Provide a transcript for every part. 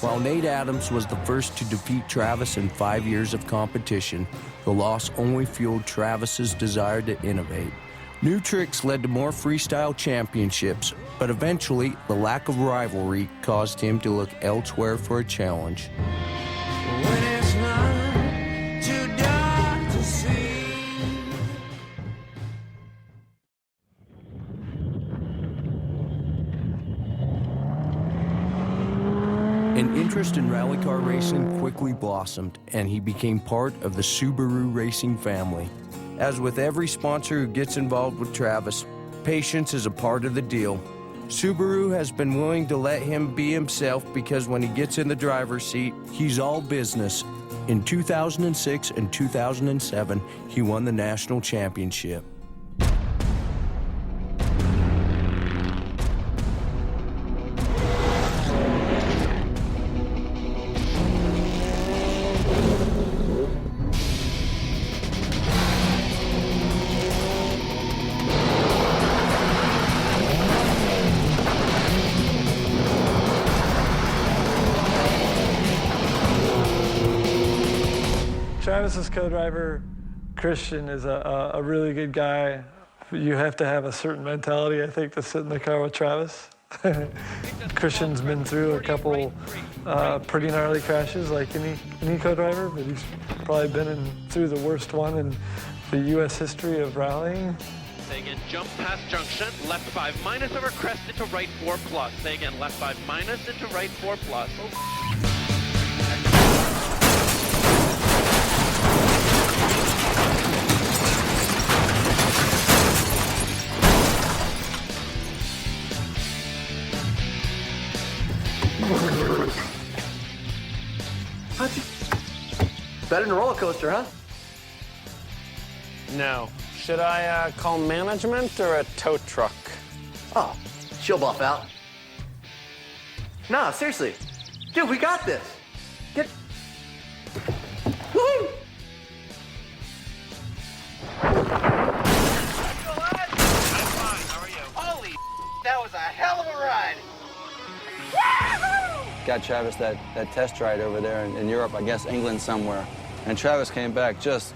While Nate Adams was the first to defeat Travis in 5 years of competition, the loss only fueled Travis's desire to innovate. New tricks led to more freestyle championships, but eventually the lack of rivalry caused him to look elsewhere for a challenge. When it's not too dark to see. An interest in rally car racing quickly blossomed, and he became part of the Subaru racing family. As with every sponsor who gets involved with Travis, patience is a part of the deal. Subaru has been willing to let him be himself because when he gets in the driver's seat, he's all business. In 2006 and 2007, he won the national championship. Travis's co-driver, Christian, is a really good guy. You have to have a certain mentality, I think, to sit in the car with Travis. Christian's been through a couple pretty gnarly crashes like any co-driver, but he's probably been through the worst one in the U.S. history of rallying. Say again, jump past junction, left 5 minus over crest into right 4 plus. Say again, left 5 minus into right 4 plus. Better than a roller coaster, huh? No. Should I call management or a tow truck? Oh, she'll buff out. Nah, seriously. Dude, we got this. Get... Woohoo! Holy, that was a hell of a ride. Got Travis that test ride over there in Europe, I guess England somewhere. And Travis came back just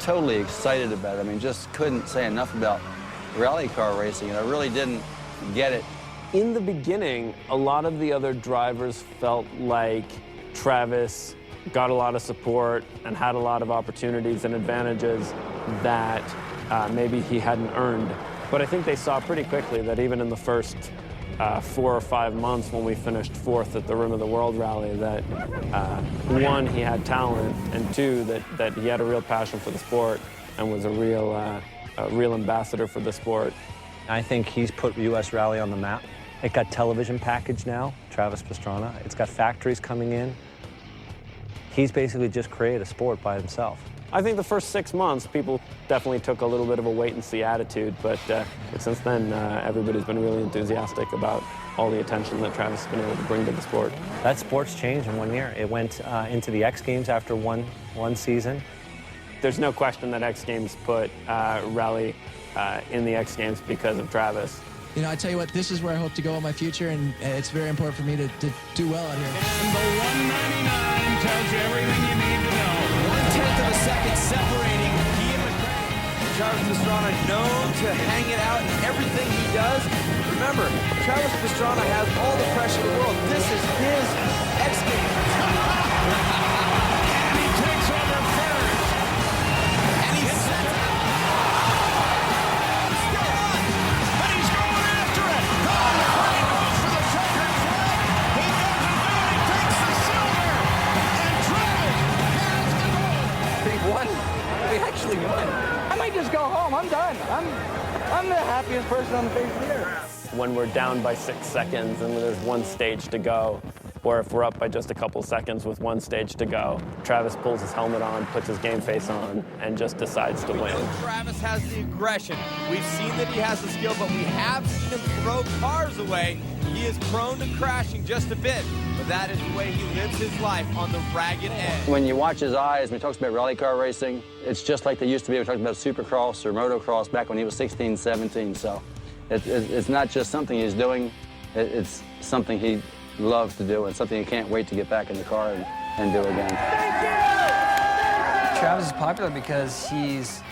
totally excited about it. I mean, just couldn't say enough about rally car racing, and I really didn't get it. In the beginning, a lot of the other drivers felt like Travis got a lot of support and had a lot of opportunities and advantages that maybe he hadn't earned. But I think they saw pretty quickly that even in the first 4 or 5 months when we finished 4th at the Rim of the World Rally, that one, he had talent, and two, that he had a real passion for the sport and was a real ambassador for the sport. I think he's put U.S. Rally on the map. It got television package now, Travis Pastrana. It's got factories coming in. He's basically just created a sport by himself. I think the first 6 months, people definitely took a little bit of a wait-and-see attitude, but since then, everybody's been really enthusiastic about all the attention that Travis has been able to bring to the sport. That sport's changed in 1 year. It went into the X Games after one season. There's no question that X Games put rally in the X Games because of Travis. You know, I tell you what, this is where I hope to go in my future, and it's very important for me to do well out here. And the 199 tells you everything you need to know. 1/10 of a second separating he and McLaren. Travis Pastrana known to hang it out in everything he does. Remember, Travis Pastrana has all the pressure in the world. This is his X Games. And he takes over first. And he's set up. Still on. But he's going after it. Oh, McLaren goes for the checkered flag. He doesn't do it. He takes the silver. And Travis has the gold. We won. We actually won. I might just go home. I'm done. I'm the happiest person on the face of the earth. When we're down by 6 seconds and there's one stage to go, or if we're up by just a couple seconds with one stage to go, Travis pulls his helmet on, puts his game face on, and just decides to win. Travis has the aggression. We've seen that he has the skill, but we have seen him throw cars away. He is prone to crashing just a bit, but that is the way he lives his life, on the ragged edge. When you watch his eyes, when he talks about rally car racing, it's just like they used to be when talking about supercross or motocross back when he was 16, 17. So it's not just something he's doing, it's something he loves to do and something he can't wait to get back in the car and do again. Travis is popular because he's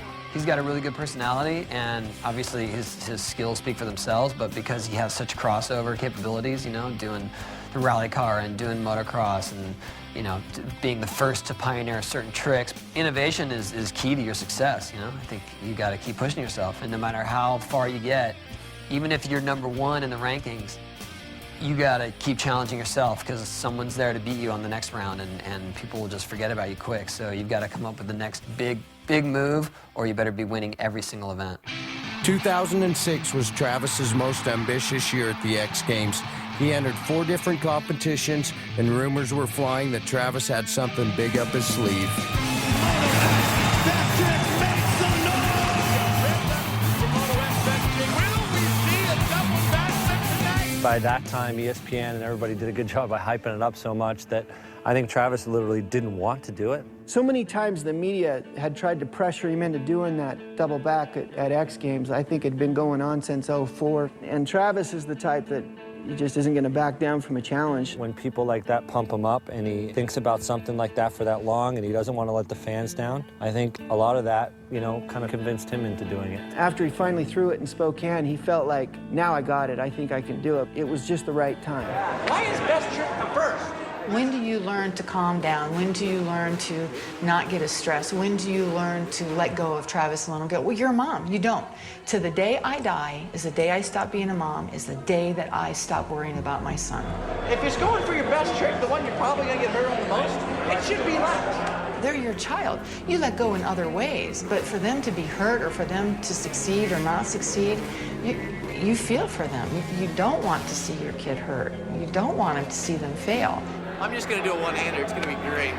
got a really good personality, and obviously his skills speak for themselves, but because he has such crossover capabilities, you know, doing the rally car and doing motocross and, you know, being the first to pioneer certain tricks. Innovation is key to your success, you know? I think you got to keep pushing yourself, and no matter how far you get, even if you're #1 in the rankings, you got to keep challenging yourself because someone's there to beat you on the next round, and people will just forget about you quick. So you've got to come up with the next big move, or you better be winning every single event. 2006 was Travis's most ambitious year at the X Games. He entered 4 different competitions, and rumors were flying that Travis had something big up his sleeve. By that time, ESPN and everybody did a good job by hyping it up so much that I think Travis literally didn't want to do it. So many times the media had tried to pressure him into doing that double back at X Games. I think it had been going on since '04. And Travis is the type that he just isn't going to back down from a challenge. When people like that pump him up and he thinks about something like that for that long and he doesn't want to let the fans down, I think a lot of that, you know, kind of convinced him into doing it. After he finally threw it in Spokane, he felt like, now I got it, I think I can do it. It was just the right time. Why is best trick the first? When do you learn to calm down? When do you learn to not get as stressed? When do you learn to let go of Travis and let him go? Well, you're a mom. You don't. To the day I die is the day I stop being a mom, is the day that I stop worrying about my son. If you're going for your best trick, the one you're probably going to get hurt on the most, it should be last. They're your child. You let go in other ways, but for them to be hurt or for them to succeed or not succeed, you feel for them. You don't want to see your kid hurt. You don't want to see them fail. I'm just going to do a one-hander. It's going to be great.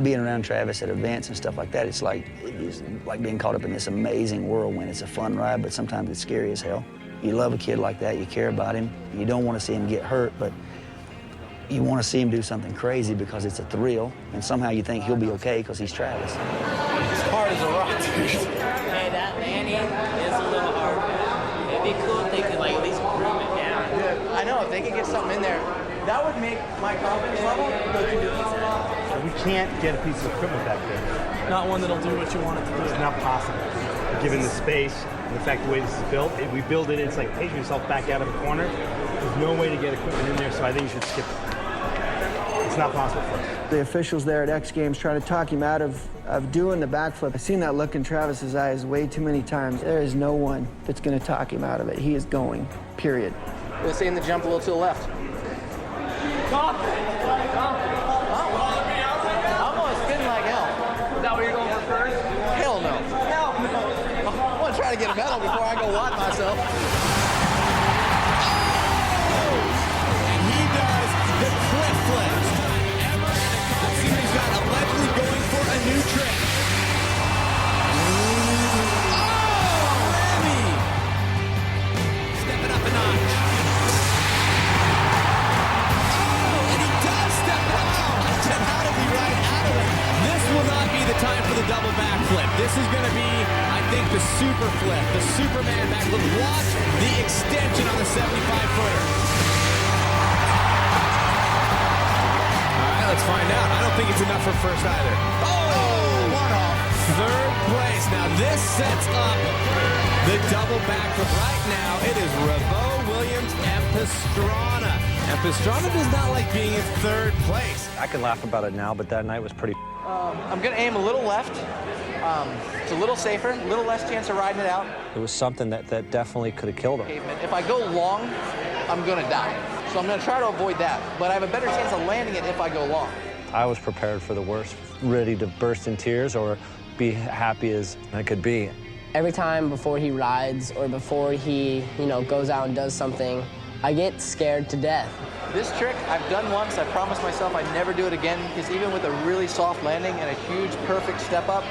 Being around Travis at events and stuff like that, it's like being caught up in this amazing whirlwind. It's a fun ride, but sometimes it's scary as hell. You love a kid like that, you care about him. You don't want to see him get hurt, but you want to see him do something crazy because it's a thrill, and somehow you think he'll be okay because he's Travis. It's hard as a rock, dude. Hey, that landing is a little hard. It'd be cool if they could, like, at least groom it down. Yeah, I know, if they could get something in there, that would make my confidence level go through the roof. We can't get a piece of equipment back there. Not one that'll do what you want it to do. It's not possible. Given the space and the fact the way this is built, we build it in, it's like take yourself back out of a corner. There's no way to get equipment in there, so I think you should skip it. It's not possible for us. The officials there at X Games trying to talk him out of doing the backflip. I've seen that look in Travis's eyes way too many times. There is no one that's going to talk him out of it. He is going, period. We're seeing the jump a little to the left. I'm going to spin like hell. Is that what you're going for first? Hell no. Hell no. I want to try to get a medal before I go watch myself. And he does the cliff flip. He's got allegedly going for a new trick. Oh, Remy! Stepping up a notch. Will not be the time for the double backflip. This is going to be, I think, the super flip, the Superman backflip. Watch the extension on the 75-footer. All right, let's find out. I don't think it's enough for first either. Oh, one off. Third place. Now this sets up the double backflip. Right now, it is Revo, Williams, and Pastrana. And Pastrana does not like being in third place. I can laugh about it now, but that night was pretty. I'm going to aim a little left. It's a little safer, a little less chance of riding it out. It was something that definitely could have killed him. If I go long, I'm going to die. So I'm going to try to avoid that. But I have a better chance of landing it if I go long. I was prepared for the worst, ready to burst in tears or be happy as I could be. Every time before he rides or before he, goes out and does something, I get scared to death. This trick I've done once. I promised myself I'd never do it again because even with a really soft landing and a huge perfect step up,